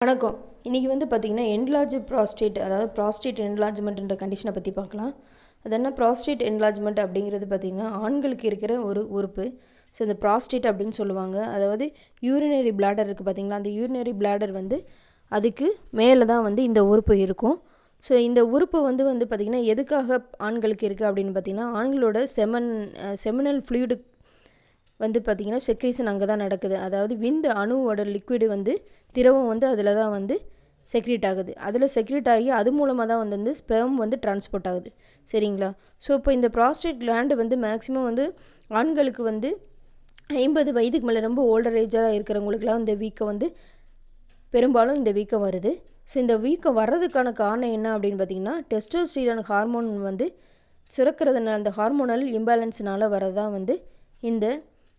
வணக்கம். இன்றைக்கி வந்து பார்த்திங்கன்னா என்லார்ஜ் ப்ராஸ்டேட், அதாவது ப்ராஸ்டேட் என்லார்ஜ்மெண்ட்ன்ற கண்டிஷனை பற்றி பார்க்கலாம். அது என்ன ப்ராஸ்டேட் என்லார்ஜ்மெண்ட் அப்படிங்கிறது பார்த்திங்கன்னா ஆண்களுக்கு இருக்கிற ஒரு உறுப்பு. ஸோ இந்த ப்ராஸ்டேட் அப்படின்னு சொல்லுவாங்க. அதாவது யூரினரி பிளாடர் இருக்குது பார்த்திங்களா, அந்த யூரினரி பிளாடர் வந்து அதுக்கு மேலே தான் வந்து இந்த உறுப்பு இருக்கும். ஸோ இந்த உறுப்பு வந்து பார்த்திங்கன்னா எதுக்காக ஆண்களுக்கு இருக்குது அப்படின்னு பார்த்திங்கன்னா ஆண்களோட செமினல் ஃப்ளூயிடு வந்து பார்த்திங்கன்னா செக்ரீஷன் அங்கே தான் நடக்குது. அதாவது விந்து அணுவோட லிக்விடு வந்து திரவம் வந்து அதில் தான் வந்து செக்ரீட் ஆகுது. அதில் செக்ரீட் ஆகி அது மூலமாக தான் வந்து ஸ்பெர்ம் வந்து டிரான்ஸ்போர்ட் ஆகுது. சரிங்களா? ஸோ இப்போ இந்த ப்ராஸ்டேட் கிளாண்டு வந்து மேக்ஸிமம் வந்து ஆண்களுக்கு வந்து 50 வயதுக்கு மேலே ரொம்ப ஓல்டர் ஏஜாக இருக்கிறவங்களுக்குலாம் இந்த வீக்கம் வந்து பெரும்பாலும் இந்த வீக்கம் வருது. ஸோ இந்த வீக்கம் வர்றதுக்கான காரணம் என்ன அப்படின்னு பார்த்திங்கன்னா டெஸ்டோஸ்டிரான் ஹார்மோன் வந்து சுரக்கிறதுனால, அந்த ஹார்மோனல் இம்பேலன்ஸ்னால வரதான் வந்து இந்த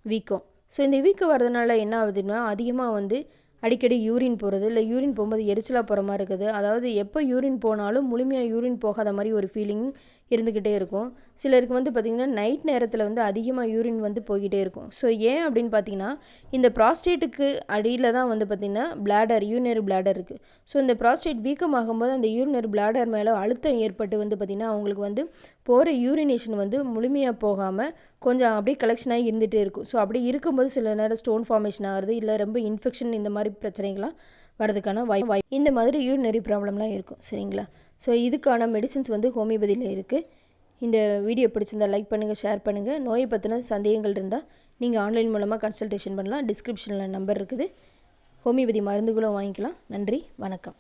வீக்கம். ஸோ இந்த வீக்கம் வர்றதுனால என்ன ஆகுதுன்னா அதிகமாக வந்து அடிக்கடி யூரின் போகிறது, இல்லை யூரின் போகும்போது எரிச்சலாக போகிற மாதிரி இருக்குது. அதாவது எப்போ யூரின் போனாலும் முழுமையாக யூரின் போகாத மாதிரி ஒரு ஃபீலிங் இருந்துக்கிட்டே இருக்கும். சிலருக்கு வந்து பார்த்திங்கன்னா நைட் நேரத்தில் வந்து அதிகமாக யூரின் வந்து போய்கிட்டே இருக்கும். ஸோ ஏன் அப்படின்னு பார்த்தீங்கன்னா இந்த ப்ராஸ்டேட்டுக்கு அடியில் தான் வந்து பார்த்திங்கன்னா பிளாடர், யூரினரி பிளாடர் இருக்குது. ஸோ இந்த ப்ராஸ்டேட் வீக்கமாகும்போது அந்த யூரினரி பிளாடர் மேலே அழுத்தம் ஏற்பட்டு வந்து பார்த்திங்கன்னா அவங்களுக்கு வந்து போகிற யூரினேஷன் வந்து முழுமையாக போகாமல் கொஞ்சம் அப்படியே கலெக்ஷனாக இருந்துகிட்டே இருக்கும். ஸோ அப்படி இருக்கும்போது சில நேரம் ஸ்டோன் ஃபார்மேஷன் ஆகிறது, இல்லை ரொம்ப இன்ஃபெக்ஷன் இந்த மாதிரி பிரச்சனைகள்லாம் வரதுக்கான வாய்ப்பு இந்த மாதிரி யூரினரி ப்ராப்ளம்லாம் இருக்கும். சரிங்களா? ஸோ இதுக்கான மெடிசின்ஸ் வந்து ஹோமியோபதியில் இருக்குது. இந்த வீடியோ பிடிச்சிருந்தா லைக் பண்ணுங்கள், ஷேர் பண்ணுங்கள். நோயை பற்றின சந்தேகங்கள் இருந்தால் நீங்கள் ஆன்லைன் மூலமாக கன்சல்டேஷன் பண்ணலாம். டிஸ்கிரிப்ஷனில் நம்பர் இருக்குது. ஹோமியோபதி மருந்துகளும் வாங்கிக்கலாம். நன்றி, வணக்கம்.